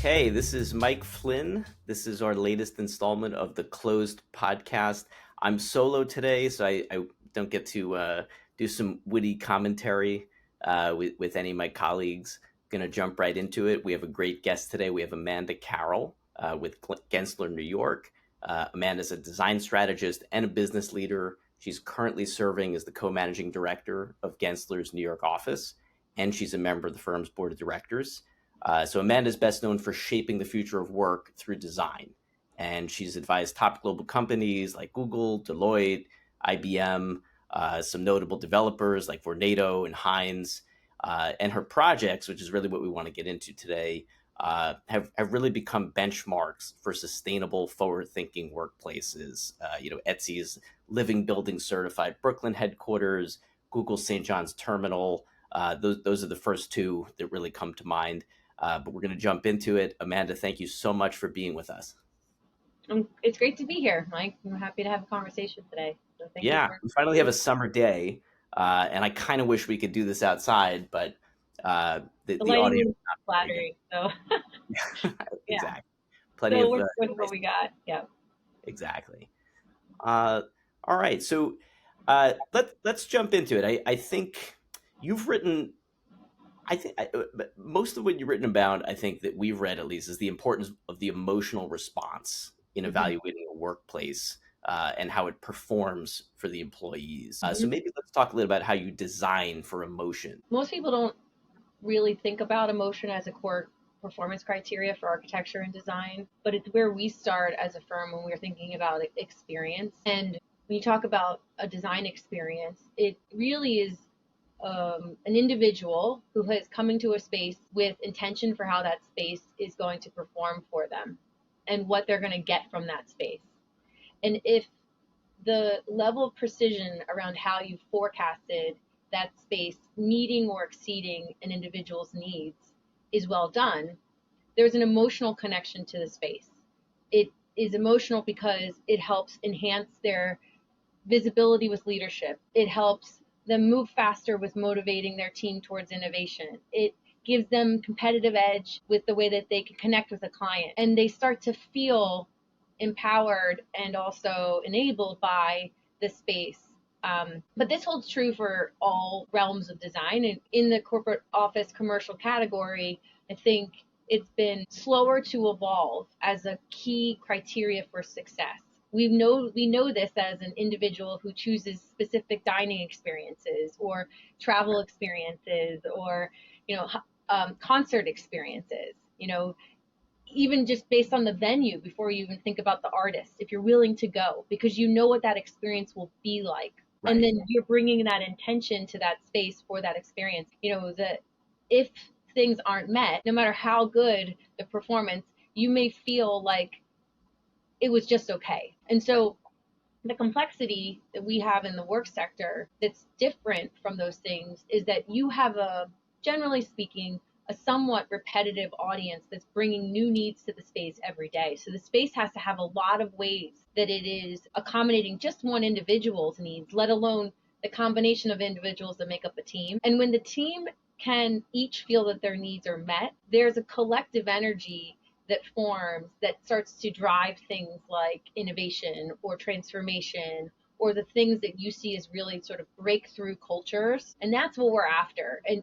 Okay, this is Mike Flynn. This is our latest installment of the Closed podcast. I'm solo today, so I don't get to do some witty commentary with any of my colleagues. Going to jump right into it. We have a great guest today. We have Amanda Carroll with Gensler, New York. Amanda's a design strategist and a business leader. She's currently serving as the co-managing director of Gensler's New York office, and she's a member of the firm's board of directors. So Amanda is best known for shaping the future of work through design. And she's advised top global companies like Google, Deloitte, IBM, some notable developers like Vornado and Heinz. And her projects, which is really what we want to get into today, have really become benchmarks for sustainable, forward-thinking workplaces. Etsy's Living Building Certified Brooklyn headquarters, Google's St. John's Terminal. Those are the first two that really come to mind. But we're going to jump into it. Amanda, thank you so much for being with us. It's great to be here, Mike. I'm happy to have a conversation today. So thank you We finally have a summer day, and I kind of wish we could do this outside, but the audio is not flattering. So exactly. Plenty of work with what we got. Yeah. Exactly. All right. So let's jump into it. I think you've written. I think most of what you've written about, I think that we've read at least, is the importance of the emotional response in evaluating a workplace and how it performs for the employees. So maybe let's talk a little about how you design for emotion. Most people don't really think about emotion as a core performance criteria for architecture and design, but it's where we start as a firm when we're thinking about experience. And when you talk about a design experience, it really is an individual who has come into a space with intention for how that space is going to perform for them and what they're going to get from that space. And if the level of precision around how you forecasted that space meeting or exceeding an individual's needs is well done, there's an emotional connection to the space. It is emotional because it helps enhance their visibility with leadership. It helps them move faster with motivating their team towards innovation. It gives them competitive edge with the way that they can connect with a client, and they start to feel empowered and also enabled by the space. But this holds true for all realms of design. And in the corporate office commercial category, I think it's been slower to evolve as a key criteria for success. We know this as an individual who chooses specific dining experiences or travel experiences or concert experiences. Even just based on the venue before you even think about the artist, if you're willing to go because you know what that experience will be like, right. And then you're bringing that intention to that space for that experience. That if things aren't met, no matter how good the performance, you may feel like it was just okay. And so the complexity that we have in the work sector that's different from those things is that you have generally speaking, a somewhat repetitive audience that's bringing new needs to the space every day. So the space has to have a lot of ways that it is accommodating just one individual's needs, let alone the combination of individuals that make up a team. And when the team can each feel that their needs are met, there's a collective energy that forms that starts to drive things like innovation or transformation or the things that you see as really sort of breakthrough cultures. And that's what we're after. And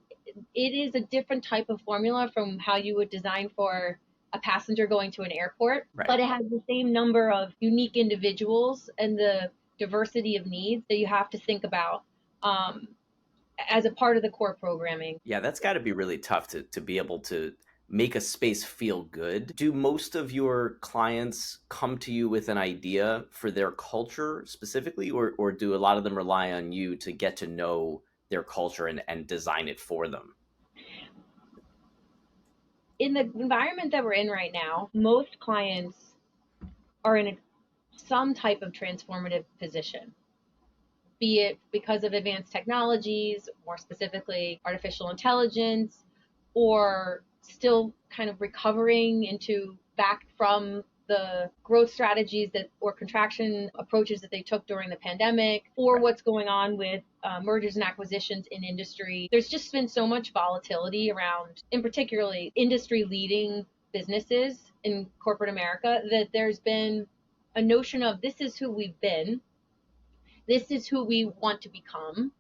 it is a different type of formula from how you would design for a passenger going to an airport, right. But it has the same number of unique individuals and the diversity of needs that you have to think about as a part of the core programming. Yeah, that's got to be really tough to be able to make a space feel good. Do most of your clients come to you with an idea for their culture specifically, or do a lot of them rely on you to get to know their culture and design it for them? In the environment that we're in right now, most clients are in some type of transformative position, be it because of advanced technologies, more specifically artificial intelligence, or still kind of recovering back from the growth strategies or contraction approaches that they took during the pandemic, or what's going on with mergers and acquisitions in industry. There's just been so much volatility around, in particularly industry leading businesses in corporate America, that there's been a notion of this is who we've been, this is who we want to become,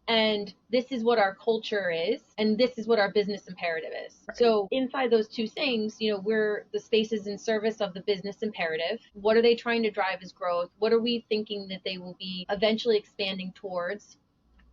and this is what our culture is, and this is what our business imperative is. Right. So inside those two things, we're the spaces in service of the business imperative. What are they trying to drive as growth? What are we thinking that they will be eventually expanding towards?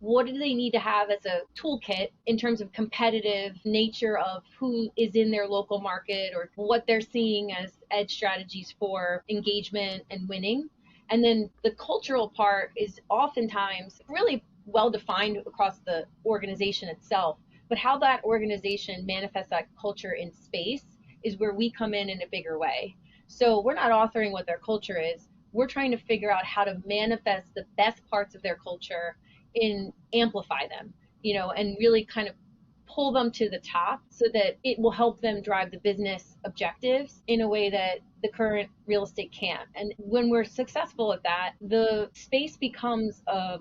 What do they need to have as a toolkit in terms of competitive nature of who is in their local market, or what they're seeing as edge strategies for engagement and winning? And then the cultural part is oftentimes really well defined across the organization itself, but how that organization manifests that culture in space is where we come in a bigger way. So we're not authoring what their culture is. We're trying to figure out how to manifest the best parts of their culture and amplify them, and really kind of pull them to the top so that it will help them drive the business objectives in a way that the current real estate can't. And when we're successful at that, the space becomes a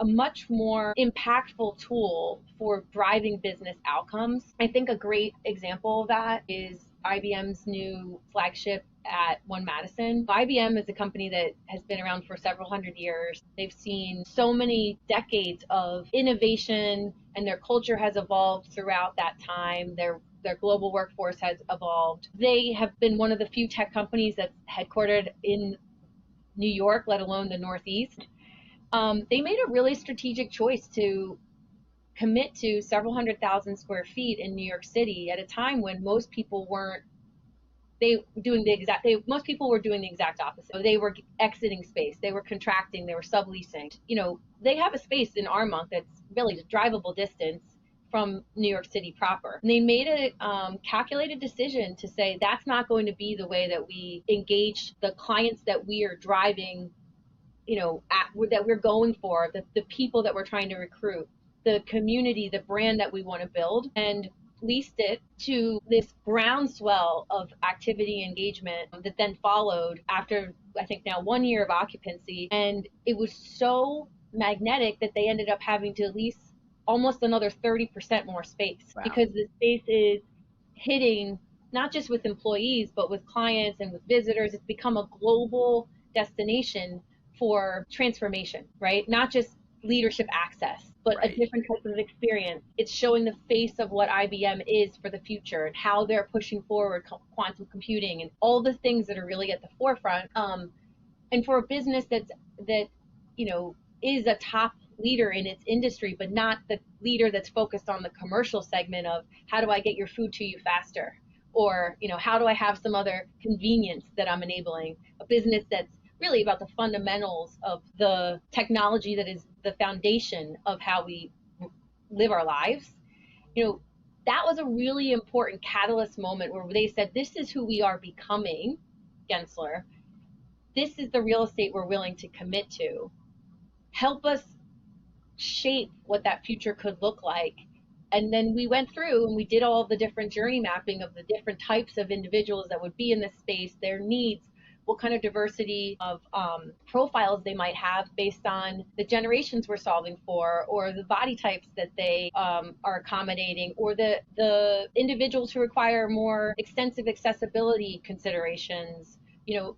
much more impactful tool for driving business outcomes. I think a great example of that is IBM's new flagship at One Madison. IBM is a company that has been around for several hundred years. They've seen so many decades of innovation, and their culture has evolved throughout that time. Their global workforce has evolved. They have been one of the few tech companies that's headquartered in New York, let alone the Northeast. They made a really strategic choice to commit to several 100,000 square feet in New York City at a time when most people weren't most people were doing the exact opposite. They were exiting space, they were contracting, they were subleasing. They have a space in Armonk that's really a drivable distance from New York City proper. And they made a calculated decision to say that's not going to be the way that we engage the clients that we are driving, that we're going for, the people that we're trying to recruit, the community, the brand that we want to build, and leased it to this groundswell of activity engagement that then followed after, I think now, 1 year of occupancy. And it was so magnetic that they ended up having to lease almost another 30% more space. Wow. Because the space is hitting not just with employees, but with clients and with visitors. It's become a global destination for transformation, right? Not just leadership access, but a Right. different type of experience. It's showing the face of what IBM is for the future and how they're pushing forward quantum computing and all the things that are really at the forefront. And for a business that is a top leader in its industry, but not the leader that's focused on the commercial segment of how do I get your food to you faster, or how do I have some other convenience that I'm enabling. A business that's really about the fundamentals of the technology that is the foundation of how we live our lives. That was a really important catalyst moment where they said, this is who we are becoming, Gensler. This is the real estate we're willing to commit to. Help us shape what that future could look like. And then we went through and we did all the different journey mapping of the different types of individuals that would be in this space, their needs, what kind of diversity of profiles they might have based on the generations we're solving for, or the body types that they are accommodating, or the individuals who require more extensive accessibility considerations,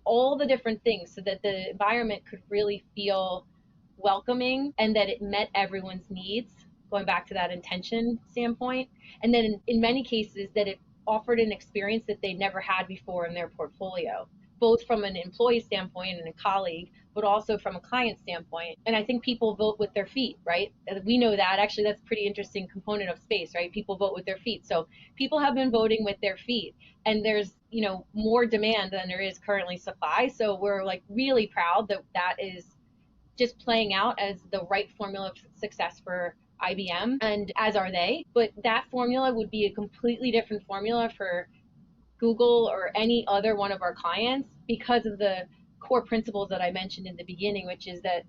all the different things, so that the environment could really feel welcoming and that it met everyone's needs, going back to that intention standpoint. And then in many cases that it offered an experience that they never had before in their portfolio, both from an employee standpoint and a colleague, but also from a client standpoint. And I think people vote with their feet, right? We know that. Actually, that's a pretty interesting component of space, right? People vote with their feet. So people have been voting with their feet, and there's more demand than there is currently supply. So we're like really proud that that is just playing out as the right formula of success for IBM, and as are they. But that formula would be a completely different formula for Google or any other one of our clients, because of the core principles that I mentioned in the beginning, which is that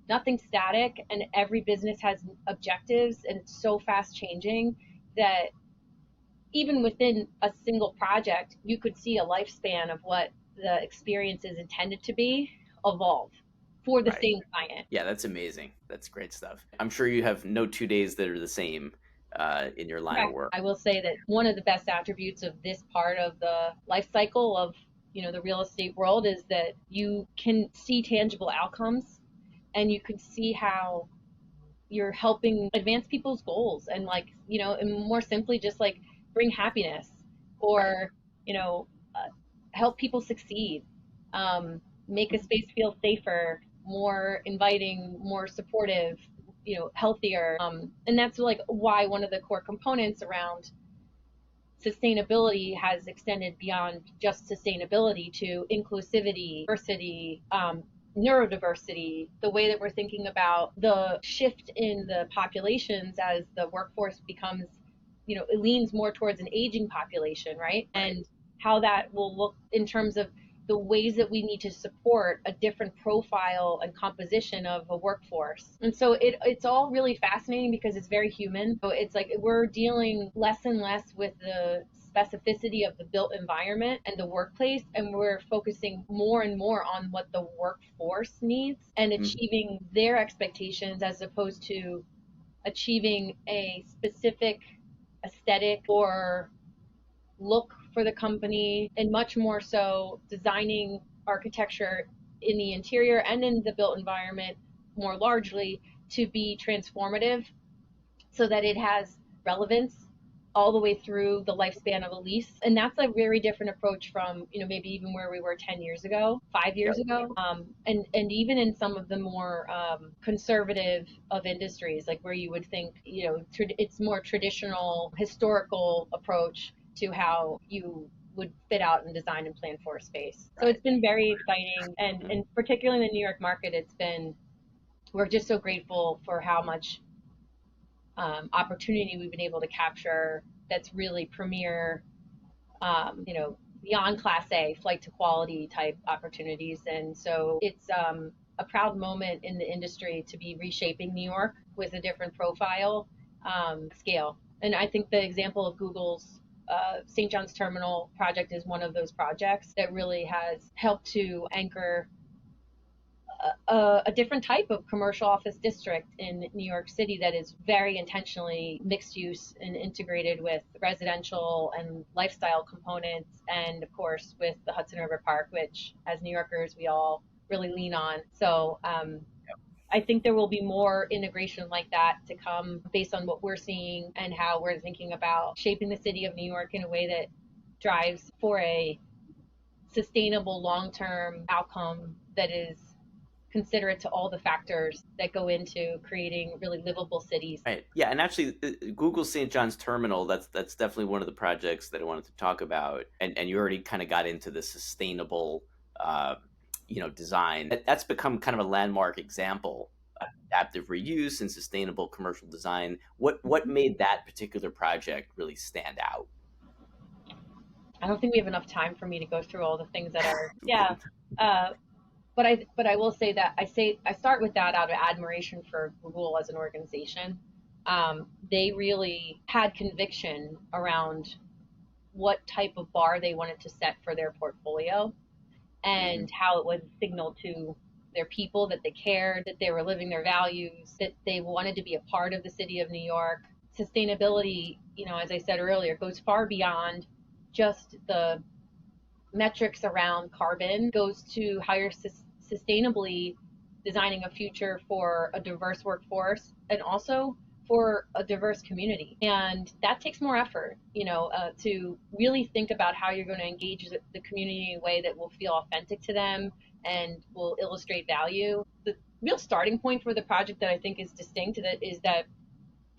nothing's static and every business has objectives, and it's so fast changing that even within a single project, you could see a lifespan of what the experience is intended to be evolve for the Right. same client. Yeah, that's amazing. That's great stuff. I'm sure you have no 2 days that are the same. in your line of Correct. work. I will say that one of the best attributes of this part of the life cycle of, the real estate world is that you can see tangible outcomes and you can see how you're helping advance people's goals and, like, and more simply just like bring happiness Right. or, help people succeed, make a space feel safer, more inviting, more supportive, healthier. And that's like why one of the core components around sustainability has extended beyond just sustainability to inclusivity, diversity, neurodiversity, the way that we're thinking about the shift in the populations as the workforce becomes, it leans more towards an aging population, right? Right. And how that will look in terms of the ways that we need to support a different profile and composition of a workforce. And so it's all really fascinating because it's very human. So it's like we're dealing less and less with the specificity of the built environment and the workplace, and we're focusing more and more on what the workforce needs and Mhm. achieving their expectations as opposed to achieving a specific aesthetic or look for the company, and much more so designing architecture in the interior and in the built environment more largely to be transformative so that it has relevance all the way through the lifespan of a lease. And that's a very different approach from, maybe even where we were 10 years ago, 5 years Yep. ago. And even in some of the more conservative of industries, like where you would think, it's more traditional, historical approach to how you would fit out and design and plan for a space. So Right. it's been very exciting. And particularly in the New York market, we're just so grateful for how much opportunity we've been able to capture that's really premier, beyond Class A, flight to quality type opportunities. And so it's a proud moment in the industry to be reshaping New York with a different profile, scale. And I think the example of Google's St. John's Terminal project is one of those projects that really has helped to anchor a different type of commercial office district in New York City that is very intentionally mixed use and integrated with residential and lifestyle components, and of course with the Hudson River Park, which as New Yorkers we all really lean on. So I think there will be more integration like that to come based on what we're seeing and how we're thinking about shaping the city of New York in a way that drives for a sustainable long-term outcome that is considerate to all the factors that go into creating really livable cities. Right. Yeah, and actually, Google St. John's Terminal. That's definitely one of the projects that I wanted to talk about. And you already kind of got into the sustainable, uh, design. That's become kind of a landmark example of adaptive reuse and sustainable commercial design. What made that particular project really stand out? I don't think we have enough time for me to go through all the things that are, yeah. Uh, but I will say that I start with that out of admiration for Google as an organization. They really had conviction around what type of bar they wanted to set for their portfolio Hmm. and how it would signal to their people that they cared, that they were living their values, that they wanted to be a part of the city of New York. Sustainability, as I said earlier, goes far beyond just the metrics around carbon, goes to how you're sustainably designing a future for a diverse workforce and also for a diverse community. And that takes more effort, to really think about how you're going to engage the community in a way that will feel authentic to them and will illustrate value. The real starting point for the project that I think is distinct that is that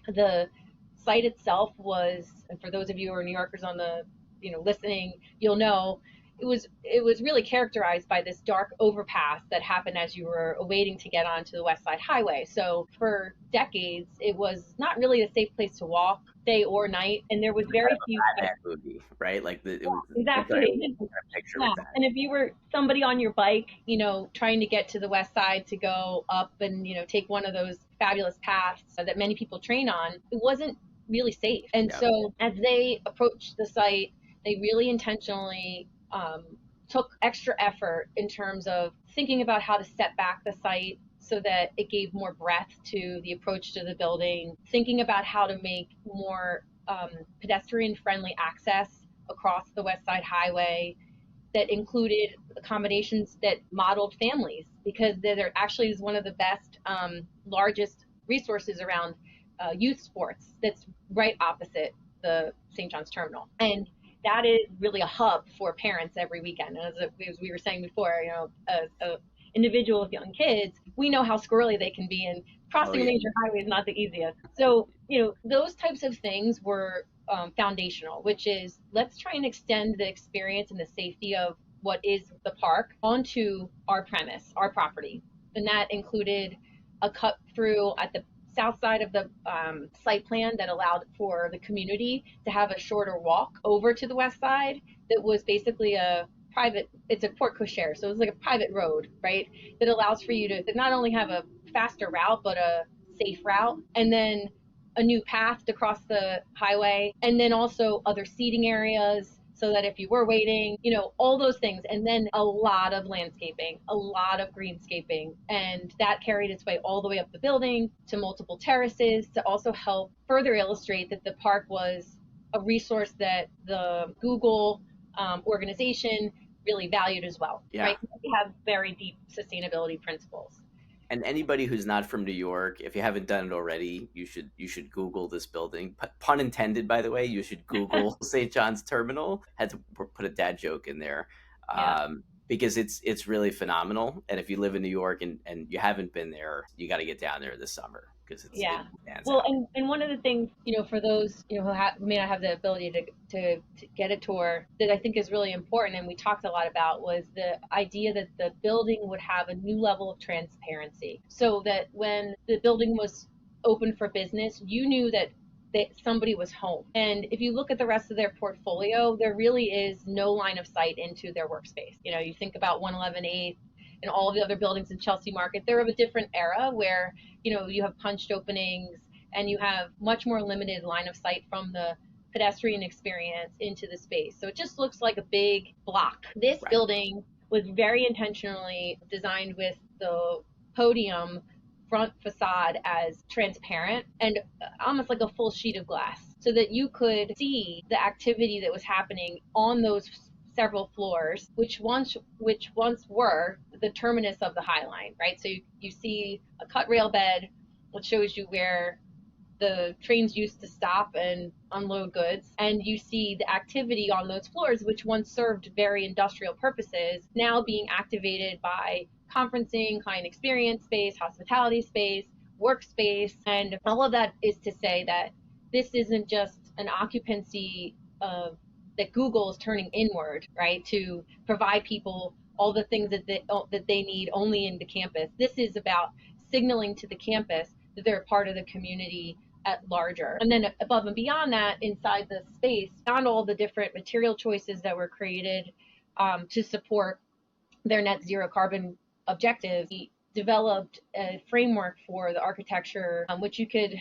the site itself was, and for those of you who are New Yorkers on the, listening, you'll know it was really characterized by this dark overpass that happened as you were waiting to get onto the West Side Highway. So for decades, it was not really a safe place to walk day or night, and there was Kind very of a few. Batman movie, right? Like it was. Yeah, I'm sorry, exactly. what kind of picture Yeah, with that? and if you were somebody on your bike, trying to get to the west side to go up and, take one of those fabulous paths that many people train on, it wasn't really safe. And Yeah. so as they approached the site, they really intentionally took extra effort in terms of thinking about how to set back the site so that it gave more breadth to the approach to the building, thinking about how to make more pedestrian friendly access across the West Side Highway that included accommodations that modeled families, because there actually is one of the best, largest resources around youth sports that's right opposite the St. John's Terminal. And that is really a hub for parents every weekend. And as we were saying before, a individual with young kids, we know how squirrely they can be, and Oh crossing a yeah. major highway is not the easiest. So, those types of things were foundational, which is, let's try and extend the experience and the safety of what is the park onto our premise, our property. And that included a cut through at the south side of the site plan that allowed for the community to have a shorter walk over to the west side. That was basically it's a porte cochere, so it's like a private road, right? That allows for you to not only have a faster route, but a safe route. And then a new path to cross the highway, and then also other seating areas, so that if you were waiting, all those things. And then a lot of landscaping, a lot of greenscaping. And that carried its way all the way up the building to multiple terraces, to also help further illustrate that the park was a resource that the Google organization really valued as well, Yeah. right? We have very deep sustainability principles. And anybody who's not from New York, if you haven't done it already, you should Google this building. Pun intended, by the way. You should Google St. John's Terminal. Had to put a dad joke in there, Yeah. because it's really phenomenal. And if you live in New York and you haven't been there, you got to get down there this summer, because it Yeah. stands Well, out. and one of the things, for those, who may not have the ability to get a tour, that I think is really important, and we talked a lot about, was the idea that the building would have a new level of transparency, so that when the building was open for business, you knew that somebody was home. And if you look at the rest of their portfolio, there really is no line of sight into their workspace. You think about 111 8th and all of the other buildings in Chelsea Market. They're of a different era where, you have punched openings, and you have much more limited line of sight from the pedestrian experience into the space. So it just looks like a big block. This Right. building was very intentionally designed with the podium front facade as transparent and almost like a full sheet of glass, so that you could see the activity that was happening on those several floors, which once were the terminus of the High Line, right? So you see a cut rail bed, which shows you where the trains used to stop and unload goods, and you see the activity on those floors, which once served very industrial purposes, now being activated by conferencing, client experience space, hospitality space, workspace. And all of that is to say that this isn't just an occupancy of that Google is turning inward, right, to provide people all the things that they need only in the campus. This is about signaling to the campus that they're a part of the community at larger. And then above and beyond that, inside the space, beyond all the different material choices that were created to support their net zero carbon objectives, we developed a framework for the architecture, which you could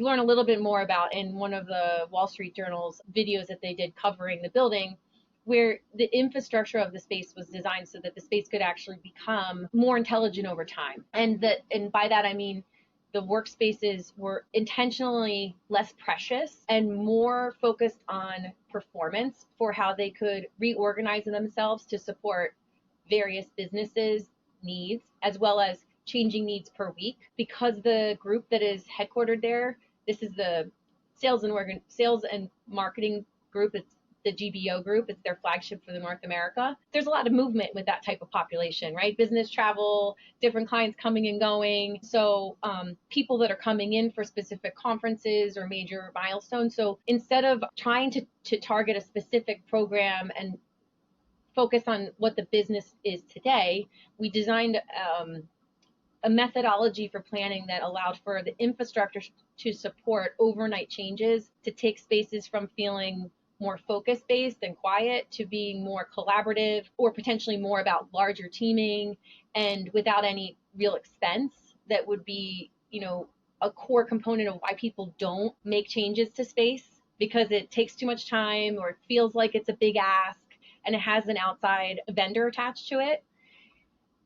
learn a little bit more about in one of the Wall Street Journal's videos that they did covering the building, where the infrastructure of the space was designed so that the space could actually become more intelligent over time. And by that I mean the workspaces were intentionally less precious and more focused on performance for how they could reorganize themselves to support various businesses' needs, as well as changing needs per week. Because the group that is headquartered there, this is the sales and marketing group. It's the GBO group. It's their flagship for the North America. There's a lot of movement with that type of population, right? Business travel, different clients coming and going. So people that are coming in for specific conferences or major milestones. So instead of trying to target a specific program and focus on what the business is today, we designed a methodology for planning that allowed for the infrastructure to support overnight changes, to take spaces from feeling more focus based and quiet to being more collaborative, or potentially more about larger teaming, and without any real expense that would be, a core component of why people don't make changes to space, because it takes too much time or it feels like it's a big ask and it has an outside vendor attached to it.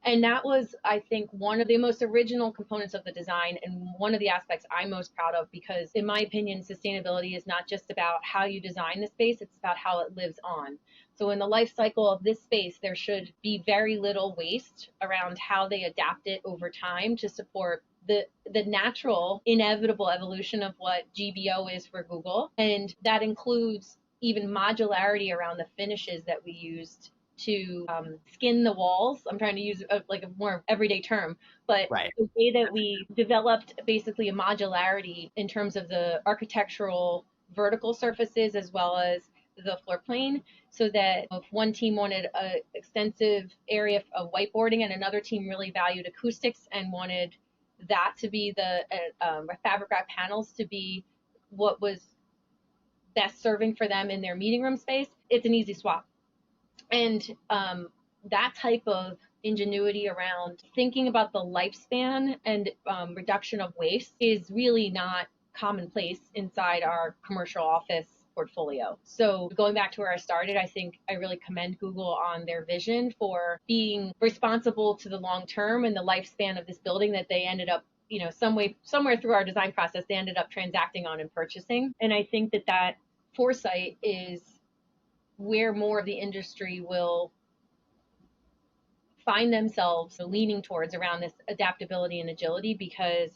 And that was, I think, one of the most original components of the design and one of the aspects I'm most proud of, because in my opinion, sustainability is not just about how you design the space, it's about how it lives on. So in the life cycle of this space, there should be very little waste around how they adapt it over time to support the natural, inevitable evolution of what GBO is for Google. And that includes even modularity around the finishes that we used to skin the walls. I'm trying to use like a more everyday term, but Right. the way that we developed basically a modularity in terms of the architectural vertical surfaces as well as the floor plane, so that if one team wanted an extensive area of whiteboarding and another team really valued acoustics and wanted that to be the fabric wrap panels to be what was best serving for them in their meeting room space, it's an easy swap. And that type of ingenuity around thinking about the lifespan and reduction of waste is really not commonplace inside our commercial office portfolio. So going back to where I started, I think I really commend Google on their vision for being responsible to the long term and the lifespan of this building that they ended up, somewhere through our design process, they ended up transacting on and purchasing. And I think that foresight is where more of the industry will find themselves leaning towards around this adaptability and agility, because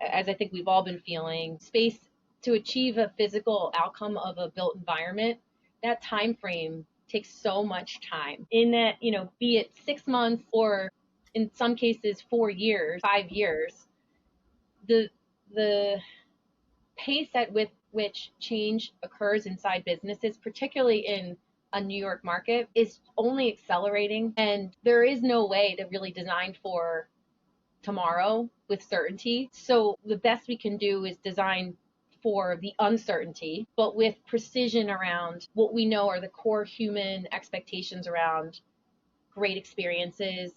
as I think we've all been feeling, space to achieve a physical outcome of a built environment, that time frame takes so much time. In that, be it 6 months or in some cases 4 years, 5 years, the the pace at which change occurs inside businesses, particularly in a New York market, is only accelerating. And there is no way to really design for tomorrow with certainty. So the best we can do is design for the uncertainty, but with precision around what we know are the core human expectations around great experiences,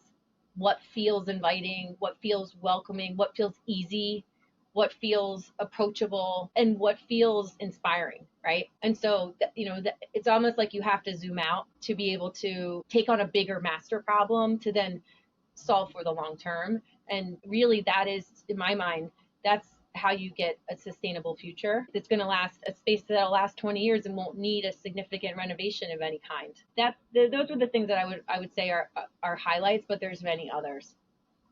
what feels inviting, what feels welcoming, what feels easy, what feels approachable, and what feels inspiring, right? And so, it's almost like you have to zoom out to be able to take on a bigger master problem to then solve for the long term. And really, that is, in my mind, that's how you get a sustainable future. It's going to last a space that'll last 20 years and won't need a significant renovation of any kind. Those are the things that I would say are highlights, but there's many others.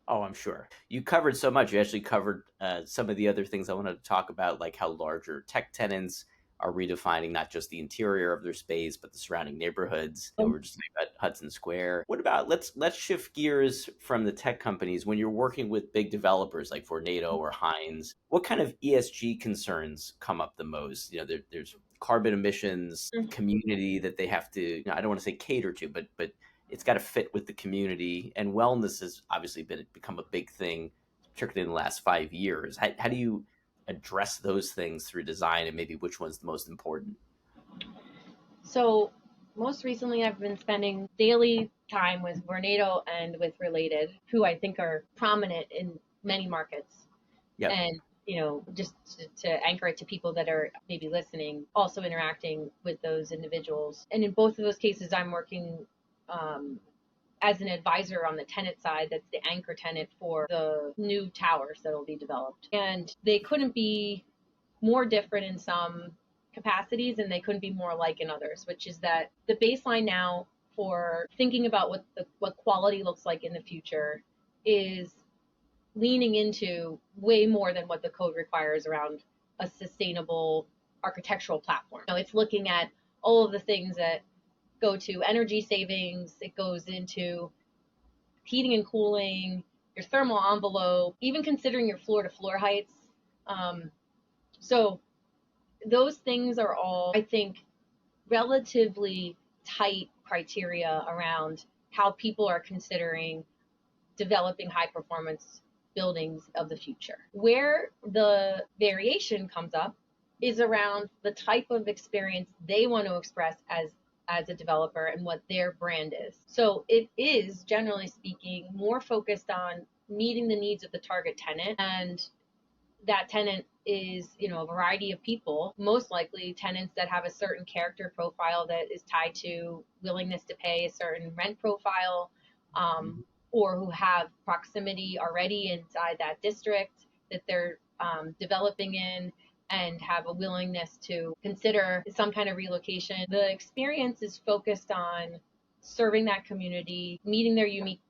Oh, I'm sure. You covered so much. You actually covered some of the other things I wanted to talk about, like how larger tech tenants are redefining not just the interior of their space, but the surrounding neighborhoods. We're just talking about Hudson Square. What about let's shift gears from the tech companies. When you're working with big developers like Vornado or Hines, what kind of ESG concerns come up the most? There's carbon emissions, community that they have to. I don't want to say cater to, but it's got to fit with the community, and wellness has obviously become a big thing, particularly in the last 5 years. How do you address those things through design, and maybe which one's the most important? So most recently, I've been spending daily time with Vornado and with Related, who I think are prominent in many markets. Yep. And just to anchor it to people that are maybe listening, also interacting with those individuals. And in both of those cases, I'm working as an advisor on the tenant side. That's the anchor tenant for the new towers that will be developed. And they couldn't be more different in some capacities, and they couldn't be more alike in others, which is that the baseline now for thinking about what quality looks like in the future is leaning into way more than what the code requires around a sustainable architectural platform. It's looking at all of the things that go to energy savings. It goes into heating and cooling, your thermal envelope, even considering your floor to floor heights. So those things are all, I think, relatively tight criteria around how people are considering developing high performance buildings of the future. Where the variation comes up is around the type of experience they want to express as a developer and what their brand is. So it is, generally speaking, more focused on meeting the needs of the target tenant, and that tenant is, a variety of people, most likely tenants that have a certain character profile that is tied to willingness to pay a certain rent profile, or who have proximity already inside that district that they're developing in and have a willingness to consider some kind of relocation. The experience is focused on serving that community, meeting their unique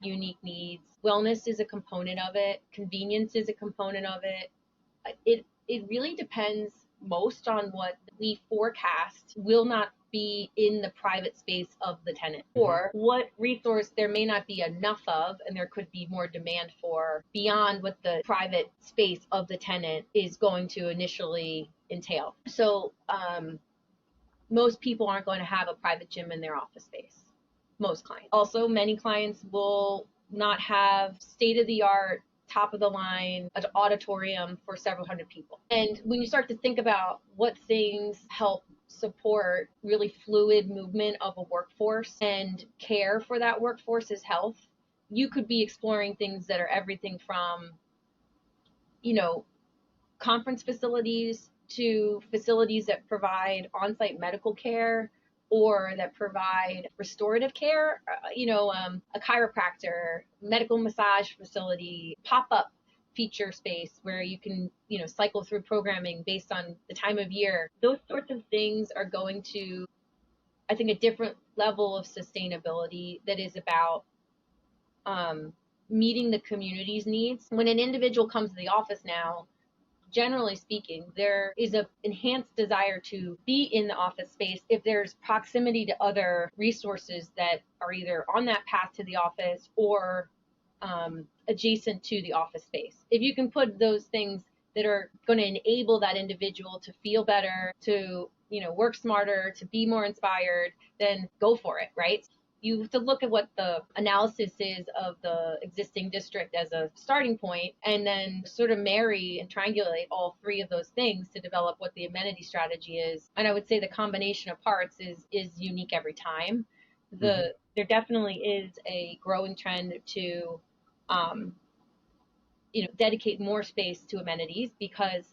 needs. Wellness is a component of it. Convenience is a component of it. It really depends most on what we forecast will not be in the private space of the tenant, or what resource there may not be enough of and there could be more demand for beyond what the private space of the tenant is going to initially entail. So most people aren't going to have a private gym in their office space. Most clients. Also, many clients will not have state of the art, top of the line, an auditorium for several hundred people. And when you start to think about what things help support really fluid movement of a workforce and care for that workforce's health, you could be exploring things that are everything from, you know, conference facilities to facilities that provide on-site medical care or that provide restorative care, a chiropractor, medical massage facility, pop-up feature space where you can, cycle through programming based on the time of year. Those sorts of things are going to, I think, a different level of sustainability that is about meeting the community's needs. When an individual comes to the office now, generally speaking, there is an enhanced desire to be in the office space if there's proximity to other resources that are either on that path to the office or adjacent to the office space. If you can put those things that are going to enable that individual to feel better, to work smarter, to be more inspired, then go for it, right? You have to look at what the analysis is of the existing district as a starting point, and then sort of marry and triangulate all three of those things to develop what the amenity strategy is. And I would say the combination of parts is unique every time. There definitely is a growing trend to dedicate more space to amenities because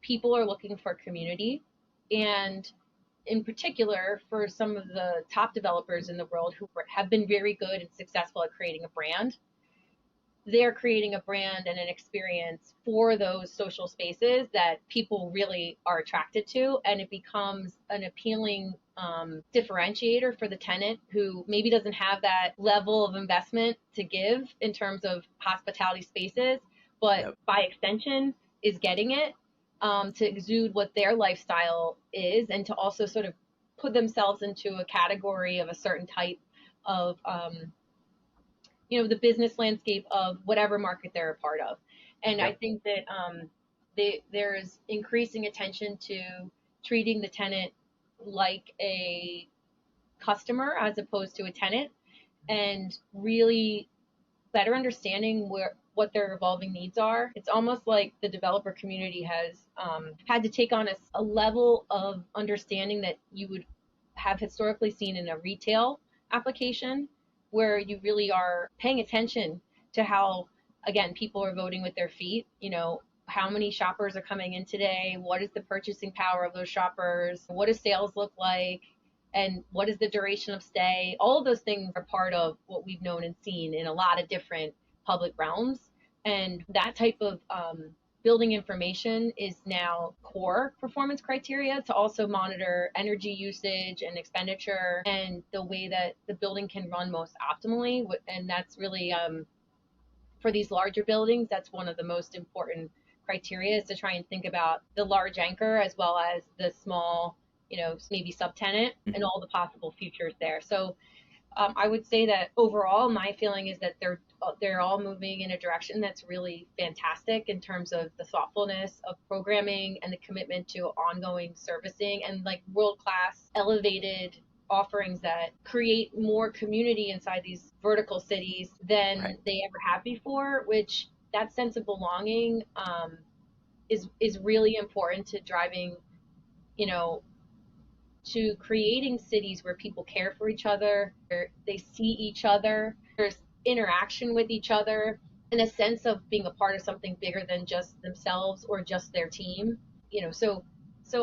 people are looking for community, and in particular for some of the top developers in the world who have been very good and successful at creating a brand. They're creating a brand and an experience for those social spaces that people really are attracted to, and it becomes an appealing differentiator for the tenant who maybe doesn't have that level of investment to give in terms of hospitality spaces, but by extension is getting it to exude what their lifestyle is, and to also sort of put themselves into a category of a certain type of the business landscape of whatever market they're a part of. And I think that there's increasing attention to treating the tenant like a customer as opposed to a tenant, and really better understanding what their evolving needs are. It's almost like the developer community has had to take on a level of understanding that you would have historically seen in a retail application, where you really are paying attention to how, again, people are voting with their feet. How many shoppers are coming in today? What is the purchasing power of those shoppers? What do sales look like? And what is the duration of stay? All of those things are part of what we've known and seen in a lot of different public realms. And that type of building information is now core performance criteria to also monitor energy usage and expenditure and the way that the building can run most optimally. And that's really, for these larger buildings, that's one of the most important criteria, is to try and think about the large anchor as well as the small, maybe subtenant and all the possible futures there. So I would say that overall, my feeling is that they're all moving in a direction that's really fantastic in terms of the thoughtfulness of programming and the commitment to ongoing servicing and like world-class elevated offerings that create more community inside these vertical cities than they ever have before, which that sense of belonging is really important to driving, to creating cities where people care for each other, where they see each other, there's interaction with each other, and a sense of being a part of something bigger than just themselves or just their team. So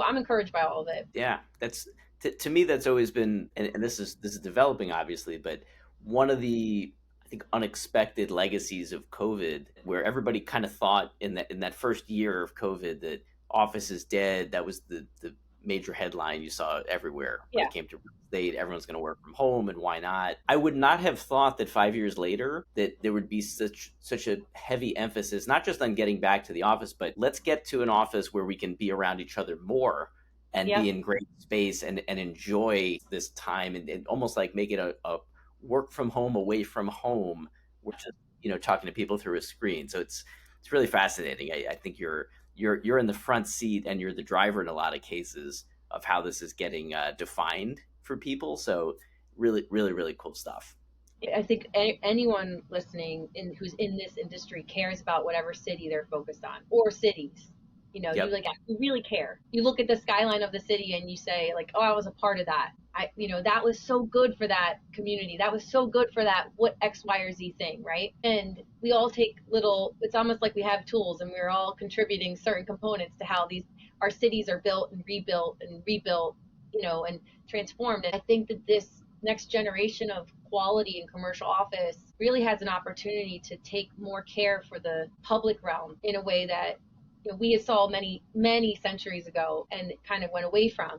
I'm encouraged by all of it. Yeah, that's to me that's always been, and this is developing obviously, but one of the I think, unexpected legacies of COVID, where everybody kind of thought in that first year of COVID that office is dead. That was the major headline you saw everywhere when Yeah. it came to real estate. Everyone's going to work from home, and why not? I would not have thought that 5 years later that there would be such a heavy emphasis, not just on getting back to the office, but let's get to an office where we can be around each other more and Yep. be in great space and enjoy this time, and almost like make it a work from home, away from home. We're just talking to people through a screen. So it's really fascinating. I think you're in the front seat and you're the driver in a lot of cases of how this is getting defined for people. So really, really, really cool stuff. I think anyone listening who's in this industry cares about whatever city they're focused on, or cities. You Yep. like you really care. You look at the skyline of the city and you say like, "Oh, I was a part of that. That was so good for that community. That was so good for that what X, Y, or Z thing, right?" And we all take little. It's almost like we have tools and we're all contributing certain components to how these our cities are built and rebuilt, and transformed. And I think that this next generation of quality in commercial office really has an opportunity to take more care for the public realm in a way that we saw many centuries ago and kind of went away from,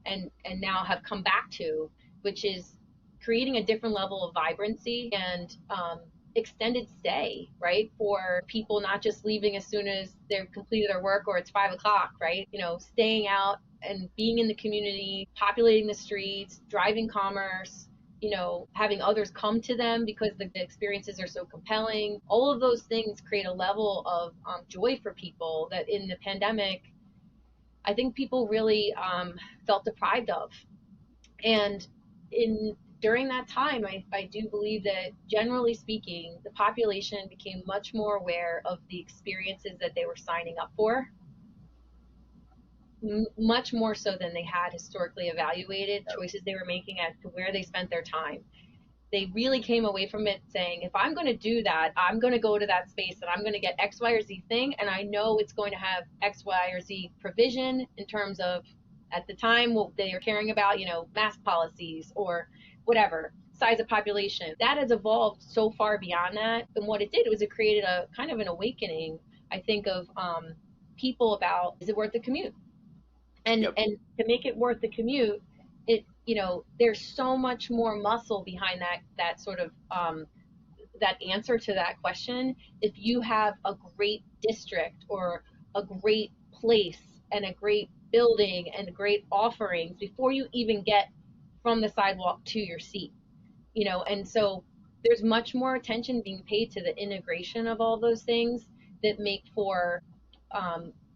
and now have come back to, which is creating a different level of vibrancy and extended stay, right? For people not just leaving as soon as they've completed their work or it's 5 o'clock, right? Staying out and being in the community, populating the streets, driving commerce, having others come to them because the experiences are so compelling. All of those things create a level of joy for people that in the pandemic, I think people really felt deprived of. And in during that time, I do believe that generally speaking, the population became much more aware of the experiences that they were signing up for, much more so than they had historically evaluated choices they were making as to where they spent their time. They really came away from it saying, if I'm going to do that, I'm going to go to that space and I'm going to get X, Y, or Z thing. And I know it's going to have X, Y, or Z provision in terms of, at the time, what they are caring about, mask policies or whatever, size of population. That has evolved so far beyond that. And what it did was it created a kind of an awakening, I think, of people about, is it worth the commute? and Yep. and to make it worth the commute, there's so much more muscle behind that sort of that answer to that question. If you have a great district or a great place and a great building and great offerings before you even get from the sidewalk to your seat, and so there's much more attention being paid to the integration of all those things that make for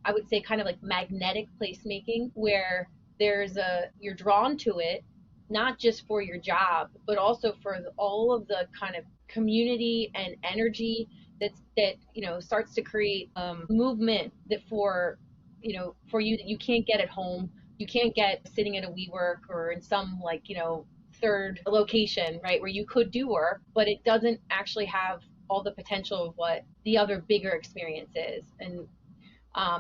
I would say kind of like magnetic placemaking, where you're drawn to it not just for your job but also for all of the kind of community and energy that starts to create movement that for you that you can't get at home, you can't get sitting at a WeWork or in some like third location, right, where you could do work, but it doesn't actually have all the potential of what the other bigger experience is. And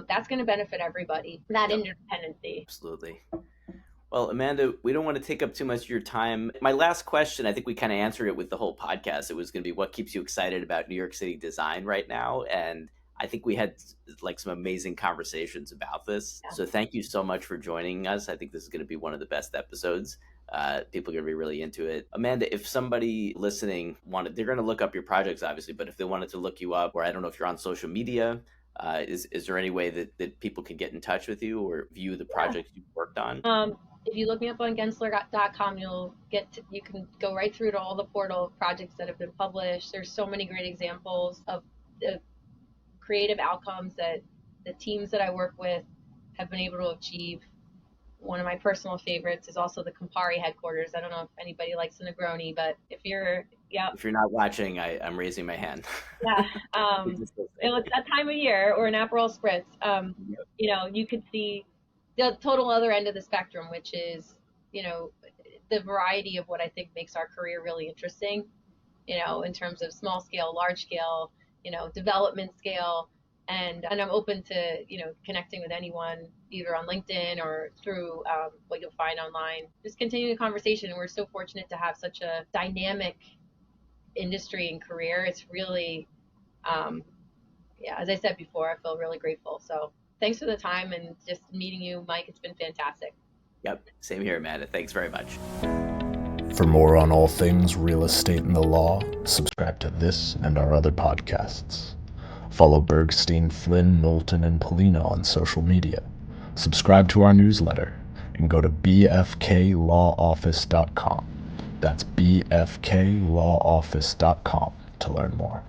that's going to benefit everybody, that Yep. independency. Absolutely. Well, Amanda, we don't want to take up too much of your time. My last question, I think we kind of answered it with the whole podcast. It was going to be what keeps you excited about New York City design right now. And I think we had like some amazing conversations about this. Yeah. So thank you so much for joining us. I think this is going to be one of the best episodes. People are going to be really into it. Amanda, if somebody listening they're going to look up your projects, obviously, but if they wanted to look you up, or I don't know if you're on social media, is there any way that people can get in touch with you or view the Yeah. projects you've worked on? If you look me up on Gensler.com, you can go right through to all the portal projects that have been published. There's so many great examples of the creative outcomes that the teams that I work with have been able to achieve. One of my personal favorites is also the Campari headquarters. I don't know if anybody likes a Negroni, but yeah, If you're not watching, I'm raising my hand. yeah, You're just it's that time of year, or an Aperol Spritz. Yep. You could see the total other end of the spectrum, which is, you know, the variety of what I think makes our career really interesting, in terms of small scale, large scale, development scale. And I'm open to, connecting with anyone either on LinkedIn or through what you'll find online. Just continue the conversation. We're so fortunate to have such a dynamic industry and career. It's really, yeah, as I said before, I feel really grateful. So thanks for the time and just meeting you, Mike. It's been fantastic. Yep, same here, Amanda. Thanks very much. For more on all things real estate and the law, subscribe to this and our other podcasts. Follow Bergstein, Flynn, Knowlton, and Polino on social media. Subscribe to our newsletter and go to bfklawoffice.com. That's bfklawoffice.com to learn more.